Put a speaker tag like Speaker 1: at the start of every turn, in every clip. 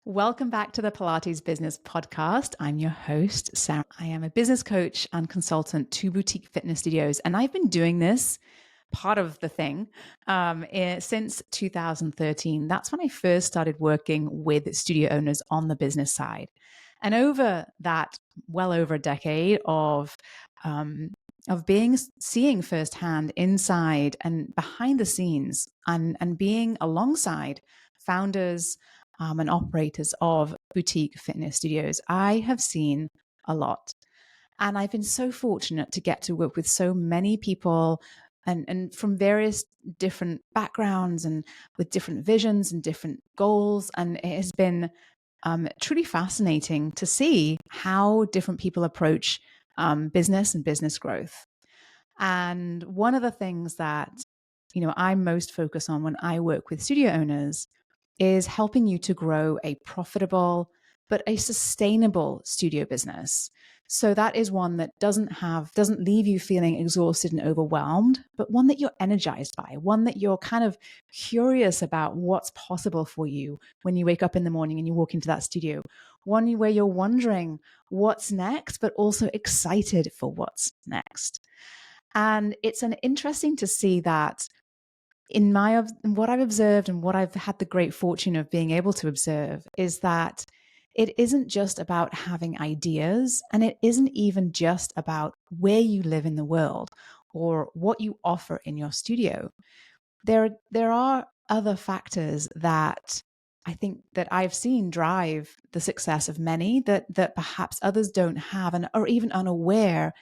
Speaker 1: Welcome back to the Pilates Business Podcast. I'm your host, Seran. I am a business coach and consultant to boutique fitness studios, and I've been doing this part of the thing since 2013. That's when I first started working with studio owners on the business side. And over that, well over a decade of seeing firsthand inside and behind the scenes and being alongside founders and operators of boutique fitness studios, I have seen a lot. And I've been so fortunate to get to work with so many people and from various different backgrounds and with different visions and different goals. And it has been truly fascinating to see how different people approach business and business growth. And one of the things that, I most focus on when I work with studio owners is helping you to grow a profitable but a sustainable studio business. So that is one that doesn't leave you feeling exhausted and overwhelmed, but one that you're energized by, one that you're kind of curious about what's possible for you when you wake up in the morning and you walk into that studio. One where you're wondering what's next, but also excited for what's next. And it's interesting to see that in what I've observed and what I've had the great fortune of being able to observe is that it isn't just about having ideas, and it isn't even just about where you live in the world or what you offer in your studio. There are other factors that I think that I've seen drive the success of many that perhaps others don't have and are even unaware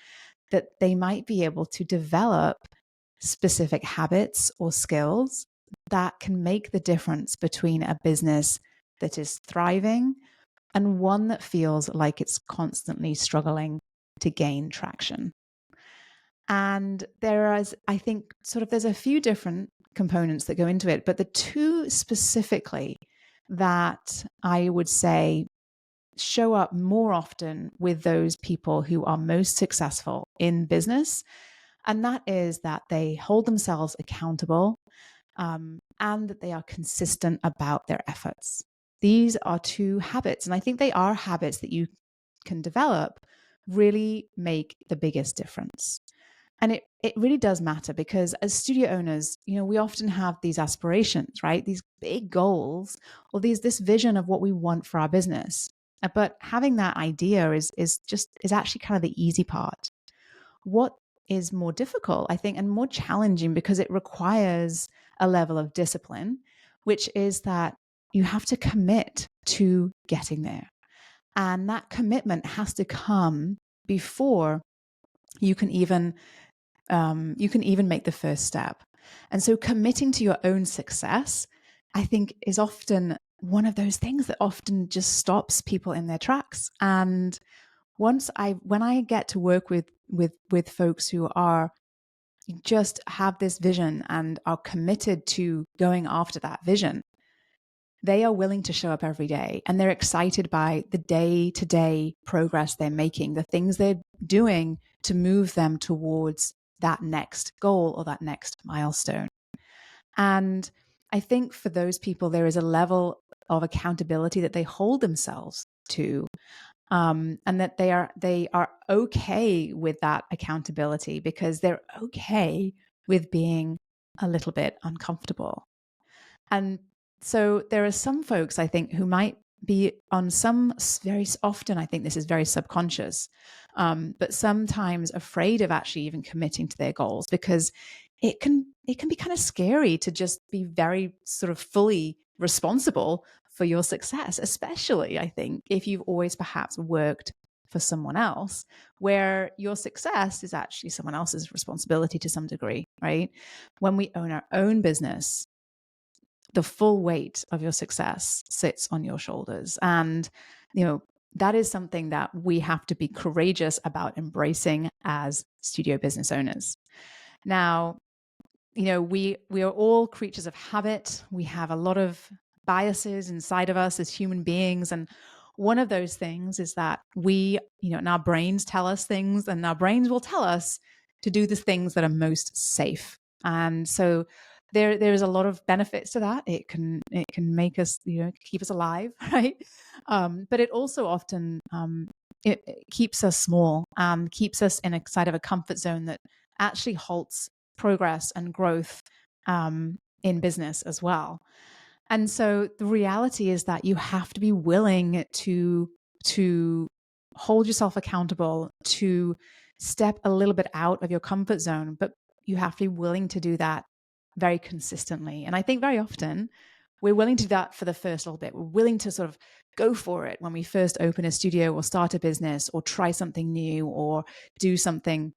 Speaker 1: that they might be able to develop specific habits or skills that can make the difference between a business that is thriving and one that feels like it's constantly struggling to gain traction. And there's a few different components that go into it, but the two specifically that I would say show up more often with those people who are most successful in business. And that is that they hold themselves accountable and that they are consistent about their efforts. These are two habits, and I think they are habits that you can develop, really make the biggest difference. And it really does matter because as studio owners, we often have these aspirations, right? These big goals or this vision of what we want for our business. But having that idea is actually kind of the easy part. What is more difficult, I think, and more challenging because it requires a level of discipline, which is that you have to commit to getting there. And that commitment has to come before you can even make the first step. And so committing to your own success, I think, is often one of those things that often just stops people in their tracks. And when I get to work with folks who are just have this vision and are committed to going after that vision, they are willing to show up every day and they're excited by the day-to-day progress they're making, the things they're doing to move them towards that next goal or that next milestone. And I think for those people, there is a level of accountability that they hold themselves to. And that they are okay with that accountability because they're okay with being a little bit uncomfortable. And so there are some folks, I think, who might be on some very often, I think this is very subconscious, but sometimes afraid of actually even committing to their goals because it can be kind of scary to just be very sort of fully responsible for your success, especially, I think, if you've always perhaps worked for someone else, where your success is actually someone else's responsibility to some degree, right? When we own our own business, the full weight of your success sits on your shoulders. And, that is something that we have to be courageous about embracing as studio business owners. Now, we are all creatures of habit. We have a lot of biases inside of us as human beings. And one of those things is that and our brains tell us things, and our brains will tell us to do the things that are most safe. And so there's a lot of benefits to that. It can make us, keep us alive, right? But it also often it keeps us small, keeps us in a side of a comfort zone that actually halts progress and growth in business as well. And so the reality is that you have to be willing to hold yourself accountable, to step a little bit out of your comfort zone, but you have to be willing to do that very consistently. And I think very often we're willing to do that for the first little bit. We're willing to sort of go for it when we first open a studio or start a business or try something new or do something,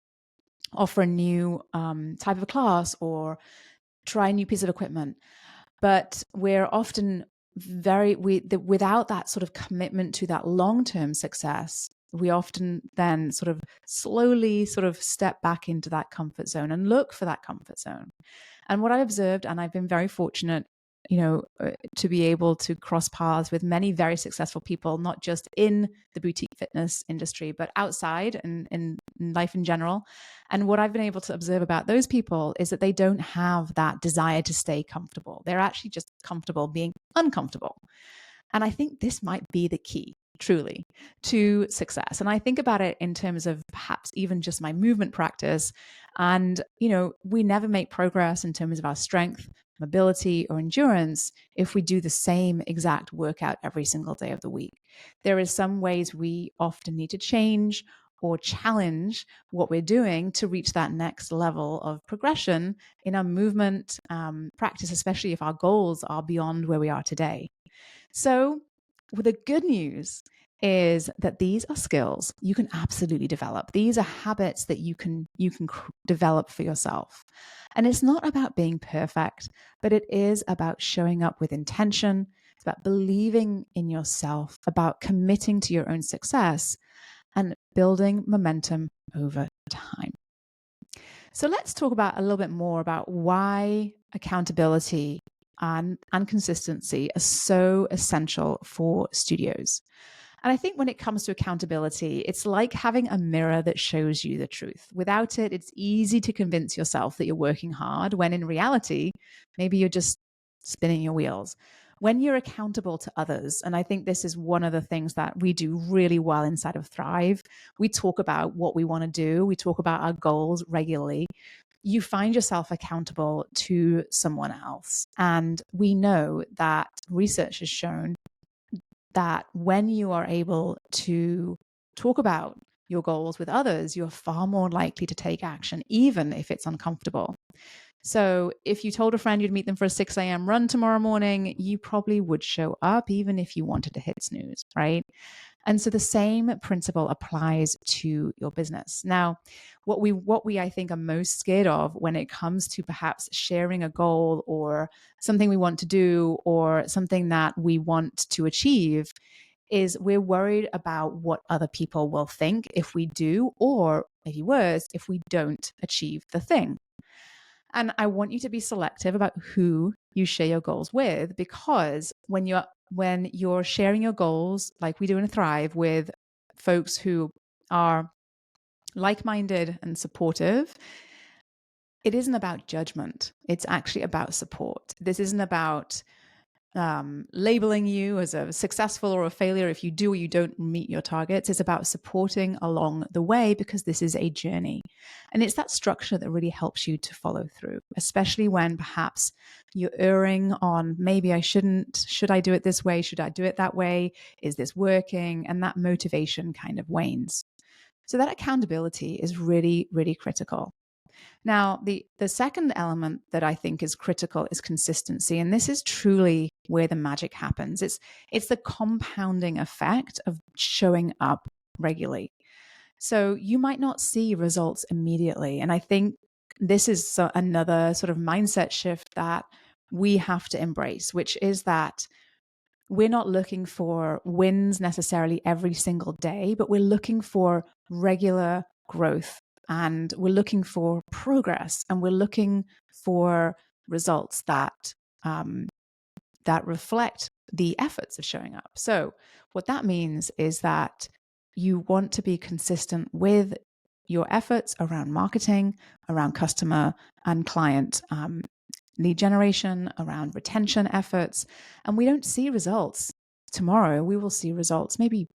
Speaker 1: offer a new type of class or try a new piece of equipment. But we're often without that sort of commitment to that long-term success, we often then sort of slowly sort of step back into that comfort zone and look for that comfort zone. And what I observed, and I've been very fortunate, to be able to cross paths with many very successful people, not just in the boutique fitness industry, but outside and in life in general. And what I've been able to observe about those people is that they don't have that desire to stay comfortable. They're actually just comfortable being uncomfortable. And I think this might be the key, truly, to success. And I think about it in terms of perhaps even just my movement practice. And, we never make progress in terms of our strength, mobility, or endurance if we do the same exact workout every single day of the week. There is some ways we often need to change or challenge what we're doing to reach that next level of progression in our movement practice, especially if our goals are beyond where we are today. So the good news is that these are skills you can absolutely develop. These are habits that you can develop for yourself. And it's not about being perfect, but it is about showing up with intention. It's about believing in yourself, about committing to your own success and building momentum over time. So let's talk about a little bit more about why accountability and consistency are so essential for studios. And I think when it comes to accountability, it's like having a mirror that shows you the truth. Without it, it's easy to convince yourself that you're working hard, when in reality, maybe you're just spinning your wheels. When you're accountable to others, and I think this is one of the things that we do really well inside of Thrive, we talk about what we want to do, we talk about our goals regularly. You find yourself accountable to someone else. And we know that research has shown that when you are able to talk about your goals with others, you're far more likely to take action, even if it's uncomfortable. So if you told a friend you'd meet them for a 6 a.m. run tomorrow morning, you probably would show up even if you wanted to hit snooze, right? And so the same principle applies to your business. Now, what we I think are most scared of when it comes to perhaps sharing a goal or something we want to do or something that we want to achieve is we're worried about what other people will think if we do, or maybe worse, if we don't achieve the thing. And I want you to be selective about who you share your goals with, because when you're sharing your goals, like we do in Thrive, with folks who are like-minded and supportive, it isn't about judgment. It's actually about support. This isn't about labeling you as a successful or a failure if you do or you don't meet your targets. It's about supporting along the way, because this is a journey. And it's that structure that really helps you to follow through, especially when perhaps you're erring on maybe I shouldn't, should I do it this way? Should I do it that way? Is this working? And that motivation kind of wanes. So that accountability is really, really critical. Now, the second element that I think is critical is consistency. And this is truly where the magic happens. It's the compounding effect of showing up regularly. So you might not see results immediately. And I think this is another sort of mindset shift that we have to embrace, which is that we're not looking for wins necessarily every single day, but we're looking for regular growth. And we're looking for progress, and we're looking for results that reflect the efforts of showing up. So what that means is that you want to be consistent with your efforts around marketing, around customer and client lead generation, around retention efforts, and we don't see results tomorrow. We will see results maybe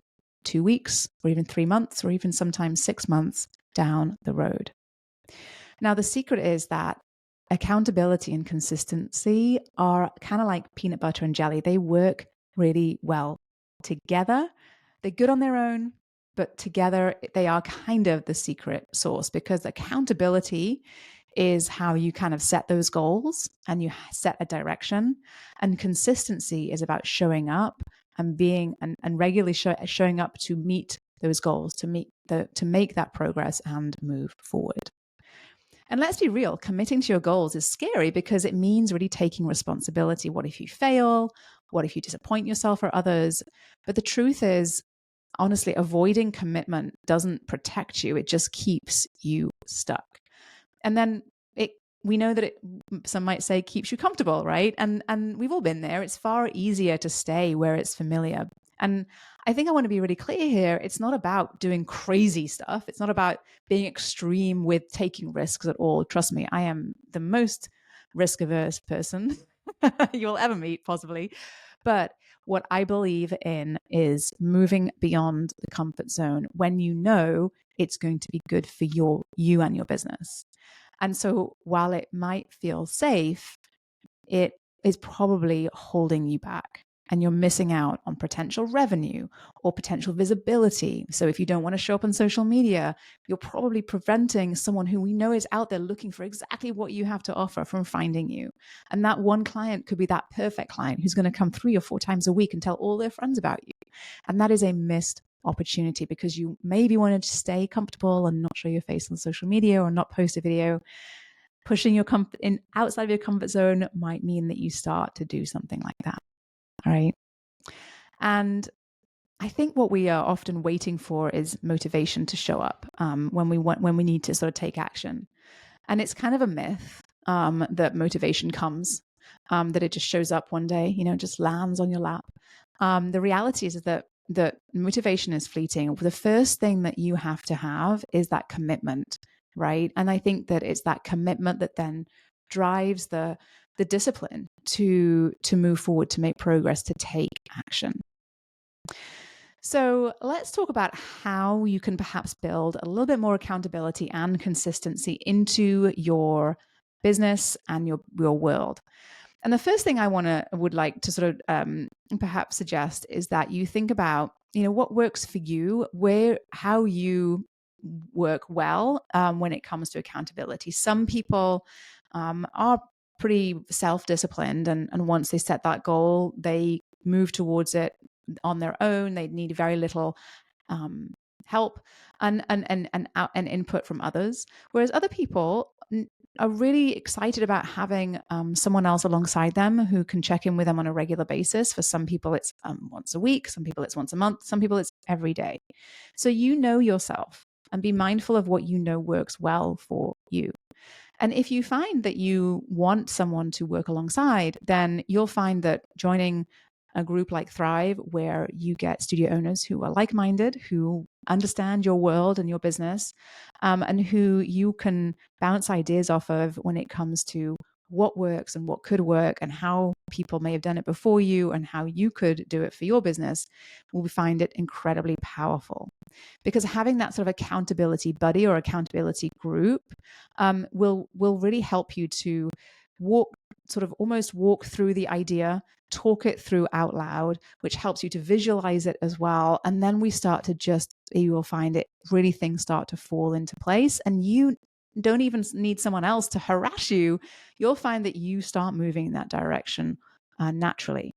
Speaker 1: 2 weeks or even 3 months or even sometimes 6 months down the road. Now, the secret is that accountability and consistency are kind of like peanut butter and jelly. They work really well together. They're good on their own, but together they are kind of the secret sauce, because accountability is how you kind of set those goals and you set a direction. And consistency is about showing up and being and regularly showing up to meet those goals, to make that progress and move forward. And let's be real, committing to your goals is scary because it means really taking responsibility. What if you fail? What if you disappoint yourself or others? But the truth is, honestly, avoiding commitment doesn't protect you. It just keeps you stuck. And then we know that some might say, keeps you comfortable, right? And we've all been there. It's far easier to stay where it's familiar. And I think I want to be really clear here. It's not about doing crazy stuff. It's not about being extreme with taking risks at all. Trust me, I am the most risk-averse person you'll ever meet, possibly. But what I believe in is moving beyond the comfort zone when you know it's going to be good for you and your business. And so while it might feel safe, it is probably holding you back, and you're missing out on potential revenue or potential visibility. So if you don't want to show up on social media, you're probably preventing someone who we know is out there looking for exactly what you have to offer from finding you. And that one client could be that perfect client who's going to come 3 or 4 times a week and tell all their friends about you. And that is a missed opportunity because you maybe wanted to stay comfortable and not show your face on social media or not post a video. Pushing your outside of your comfort zone might mean that you start to do something like that. All right. And I think what we are often waiting for is motivation to show up when we need to sort of take action. And it's kind of a myth that motivation comes, that it just shows up one day, just lands on your lap. The reality is that motivation is fleeting. The first thing that you have to have is that commitment, right? And I think that it's that commitment that then drives the discipline to move forward, to make progress, to take action. So let's talk about how you can perhaps build a little bit more accountability and consistency into your business and your world. And the first thing I would like to sort of perhaps suggest is that you think about, what works for you, how you work well when it comes to accountability. Some people are pretty self-disciplined, and once they set that goal, they move towards it on their own. They need very little help and input from others. Whereas other people are really excited about having someone else alongside them who can check in with them on a regular basis. For some people, it's once a week. Some people, it's once a month. Some people, it's every day. So yourself and be mindful of what works well for you. And if you find that you want someone to work alongside, then you'll find that joining a group like Thrive, where you get studio owners who are like-minded, who understand your world and your business, and who you can bounce ideas off of when it comes to what works and what could work and how people may have done it before you and how you could do it for your business, will find it incredibly powerful. Because having that sort of accountability buddy or accountability group will really help you to almost walk through the idea, talk it through out loud, which helps you to visualize it as well. And then you will find it really, things start to fall into place, and you don't even need someone else to harass you. You'll find that you start moving in that direction naturally.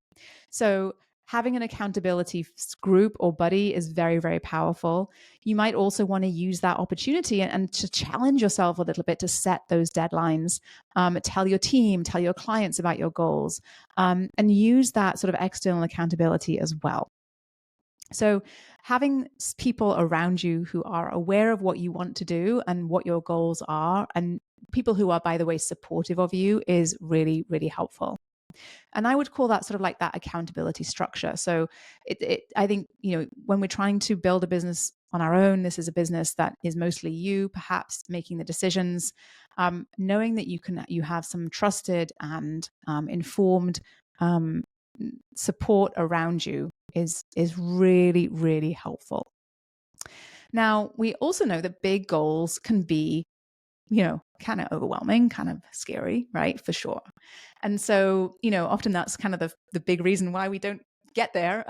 Speaker 1: So having an accountability group or buddy is very, very powerful. You might also want to use that opportunity and to challenge yourself a little bit, to set those deadlines, tell your team, tell your clients about your goals, and use that sort of external accountability as well. So having people around you who are aware of what you want to do and what your goals are, and people who are, by the way, supportive of you, is really, really helpful. And I would call that sort of like that accountability structure. So I think, when we're trying to build a business on our own, this is a business that is mostly you, perhaps making the decisions, knowing that you have some trusted and informed support around you is really, really helpful. Now, we also know that big goals can be, kind of overwhelming, kind of scary, right? For sure. And so, often that's kind of the big reason why we don't get there.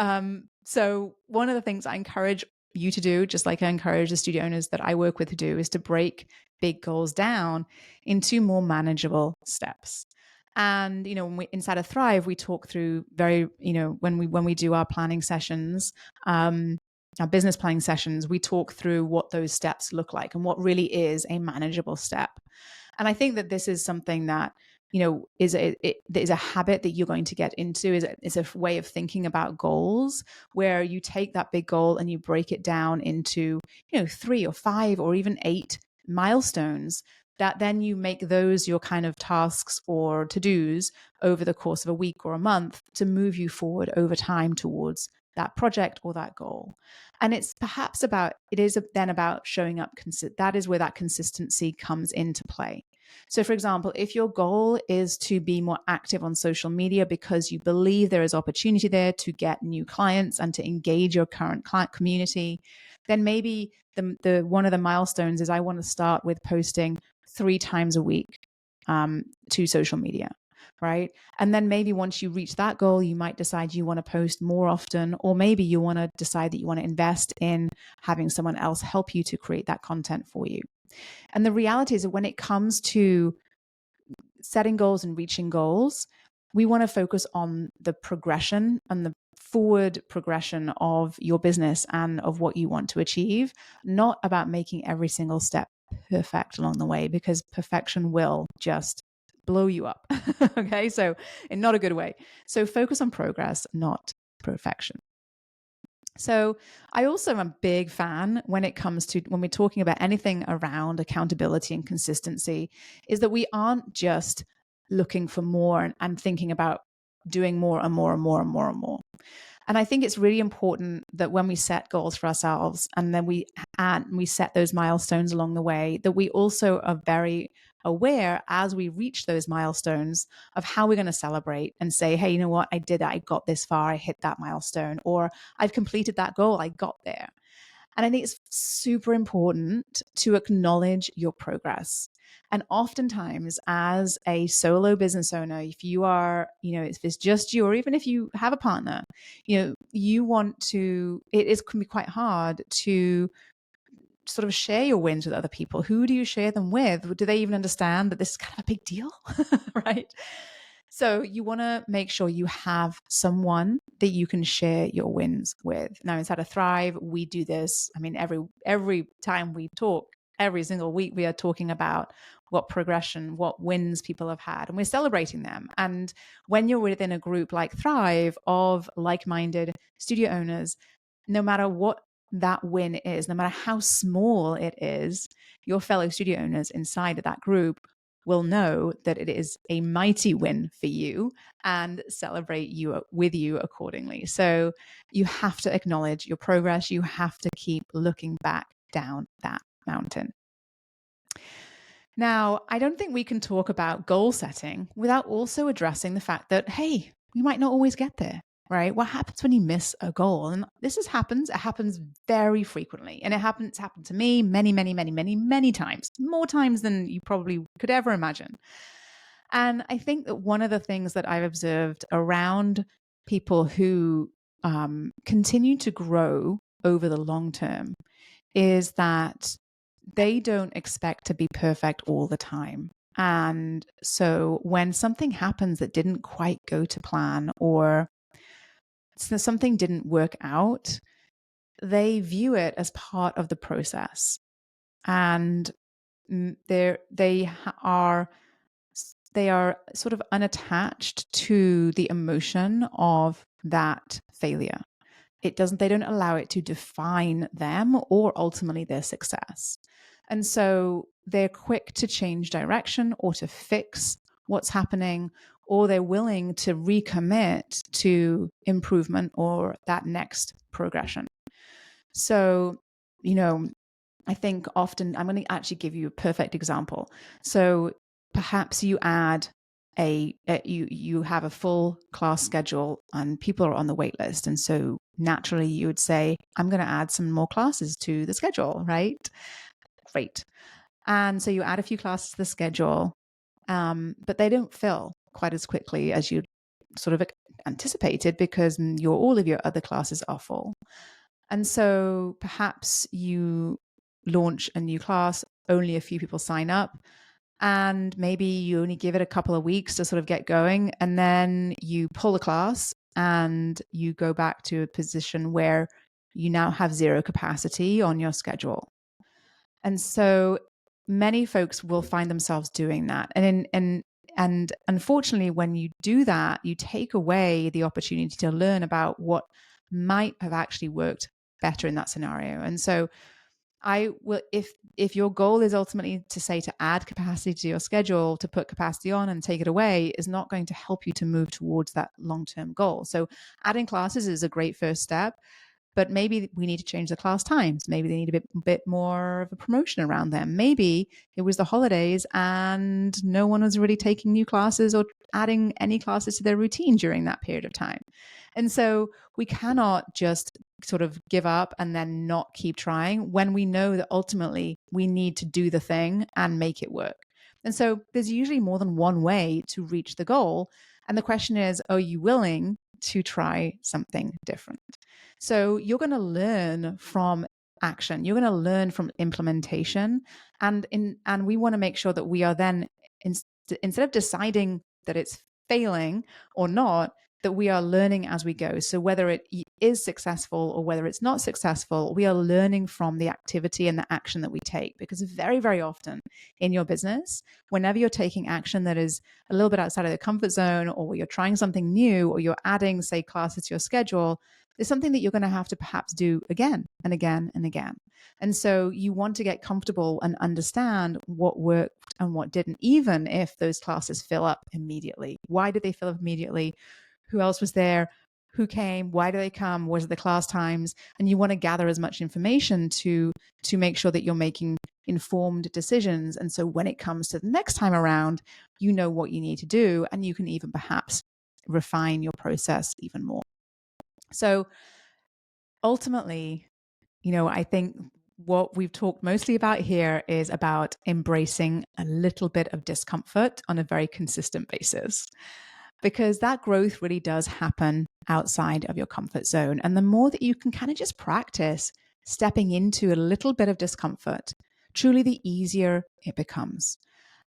Speaker 1: So one of the things I encourage you to do, just like I encourage the studio owners that I work with to do, is to break big goals down into more manageable steps. And, inside of Thrive, we talk through when we do our planning sessions, our business planning sessions, we talk through what those steps look like and what really is a manageable step. And I think that this is something that, is a habit that you're going to get into, is a way of thinking about goals, where you take that big goal and you break it down into, 3 or 5 or even 8 milestones, that then you make those your kind of tasks or to-dos over the course of a week or a month to move you forward over time towards that project or that goal. And it's perhaps then about showing up. That is where that consistency comes into play. So for example, if your goal is to be more active on social media because you believe there is opportunity there to get new clients and to engage your current client community, then maybe the one of the milestones is I want to start with posting 3 times a week to social media. Right. And then maybe once you reach that goal, you might decide you want to post more often, or maybe you want to decide that you want to invest in having someone else help you to create that content for you. And the reality is that when it comes to setting goals and reaching goals, we want to focus on the progression and the forward progression of your business and of what you want to achieve, not about making every single step perfect along the way, because perfection will just blow you up. Okay. So in not a good way. So focus on progress, not perfection. So I also am a big fan when it comes to when we're talking about anything around accountability and consistency, is that we aren't just looking for more and thinking about doing more and more and more and more and more. And I think it's really important that when we set goals for ourselves and then we set those milestones along the way, that we also are very aware as we reach those milestones of how we're going to celebrate and say, hey, you know what? I did that. I got this far. I hit that milestone, or I've completed that goal. I got there. And I think it's super important to acknowledge your progress. And oftentimes as a solo business owner, if you are, if it's just you, or even if you have a partner, you want to, can be quite hard to sort of share your wins with other people. Who do you share them with? Do they even understand that this is kind of a big deal? Right? So you want to make sure you have someone that you can share your wins with. Now, inside of Thrive, we do this. I mean, every time we talk, every single week, we are talking about what progression, what wins people have had, and we're celebrating them. And when you're within a group like Thrive of like-minded studio owners, no matter what that win is, no matter how small it is, your fellow studio owners inside of that group will know that it is a mighty win for you and celebrate you with you accordingly. So you have to acknowledge your progress. You have to keep looking back down that mountain. Now, I don't think we can talk about goal setting without also addressing the fact that, hey, we might not always get there. Right? What happens when you miss a goal? And it happens very frequently. And it's happened to me many, many, many, many, many times, more times than you probably could ever imagine. And I think that one of the things that I've observed around people who continue to grow over the long term is that they don't expect to be perfect all the time. And so when something happens that didn't quite go to plan, or something didn't work out, they view it as part of the process. And they are sort of unattached to the emotion of that failure. They don't allow it to define them or ultimately their success. And so they're quick to change direction or to fix what's happening, or they're willing to recommit to improvement or that next progression. So, I think often I'm going to actually give you a perfect example. So perhaps you add you have a full class schedule and people are on the wait list. And so naturally you would say, I'm going to add some more classes to the schedule, right? Great. And so you add a few classes to the schedule, but they don't fill quite as quickly as you sort of anticipated because all of your other classes are full. And so perhaps you launch a new class, only a few people sign up, and maybe you only give it a couple of weeks to sort of get going, and then you pull the class and you go back to a position where you now have zero capacity on your schedule. And so many folks will find themselves doing that. And unfortunately, when you do that, you take away the opportunity to learn about what might have actually worked better in that scenario. And so I will, if your goal is ultimately to say to add capacity to your schedule, to put capacity on and take it away, is not going to help you to move towards that long-term goal. So adding classes is a great first step, but maybe we need to change the class times. Maybe they need a bit more of a promotion around them. Maybe it was the holidays and no one was really taking new classes or adding any classes to their routine during that period of time. And so we cannot just sort of give up and then not keep trying when we know that ultimately we need to do the thing and make it work. And so there's usually more than one way to reach the goal. And the question is, are you willing to try something different? So you're going to learn from action. You're going to learn from implementation. And we want to make sure that we are then, instead of deciding that it's failing or not, that we are learning as we go. So whether it is successful or whether it's not successful, we are learning from the activity and the action that we take. Because very, very often in your business, whenever you're taking action that is a little bit outside of the comfort zone, or you're trying something new, or you're adding, say, classes to your schedule, there's something that you're going to have to perhaps do again and again and again. And so you want to get comfortable and understand what worked and what didn't, even if those classes fill up immediately. Why did they fill up immediately? Who else was there? Who came? Why do they come? What are the class times? And you want to gather as much information to make sure that you're making informed decisions. And so when it comes to the next time around, you know what you need to do, and you can even perhaps refine your process even more. So ultimately, I think what we've talked mostly about here is about embracing a little bit of discomfort on a very consistent basis, because that growth really does happen outside of your comfort zone. And the more that you can kind of just practice stepping into a little bit of discomfort, truly the easier it becomes.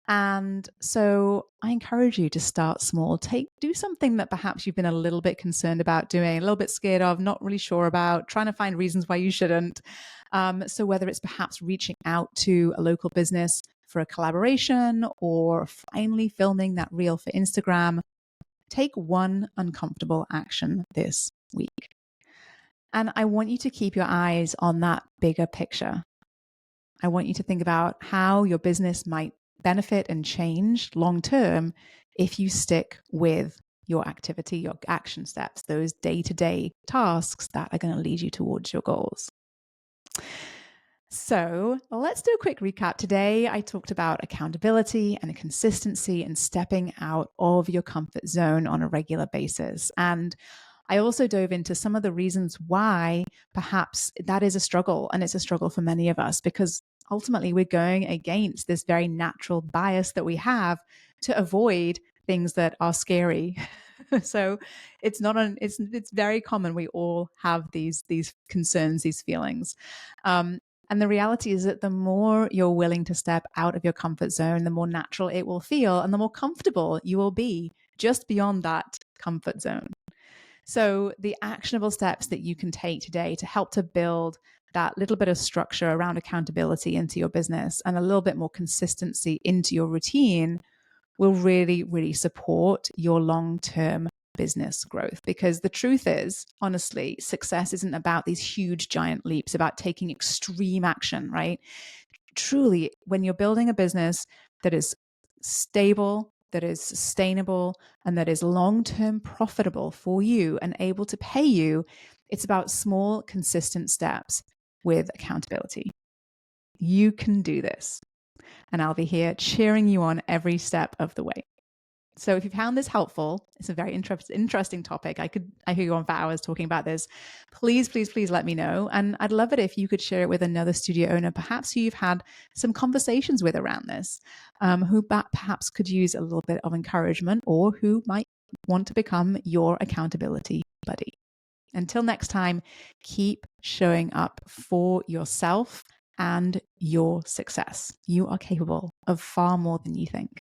Speaker 1: And so I encourage you to start small. Do something that perhaps you've been a little bit concerned about doing, a little bit scared of, not really sure about, trying to find reasons why you shouldn't. So whether it's perhaps reaching out to a local business for a collaboration, or finally filming that reel for Instagram, take one uncomfortable action this week. And I want you to keep your eyes on that bigger picture. I want you to think about how your business might benefit and change long term if you stick with your activity, your action steps, those day-to-day tasks that are going to lead you towards your goals. So let's do a quick recap. Today, I talked about accountability and consistency and stepping out of your comfort zone on a regular basis. And I also dove into some of the reasons why perhaps that is a struggle, and it's a struggle for many of us, because ultimately we're going against this very natural bias that we have to avoid things that are scary. So it's very common. We all have these concerns, these feelings. And the reality is that the more you're willing to step out of your comfort zone, the more natural it will feel and the more comfortable you will be just beyond that comfort zone. So the actionable steps that you can take today to help to build that little bit of structure around accountability into your business and a little bit more consistency into your routine will really, really support your long-term business growth. Because the truth is, honestly, success isn't about these huge, giant leaps, about taking extreme action, right? Truly, when you're building a business that is stable, that is sustainable and that is long-term profitable for you and able to pay you, it's about small, consistent steps with accountability. You can do this. And I'll be here cheering you on every step of the way. So if you found this helpful, it's a very interesting topic. I could go on for hours talking about this. Please let me know. And I'd love it if you could share it with another studio owner, perhaps who you've had some conversations with around this, who perhaps could use a little bit of encouragement or who might want to become your accountability buddy. Until next time, keep showing up for yourself and your success. You are capable of far more than you think.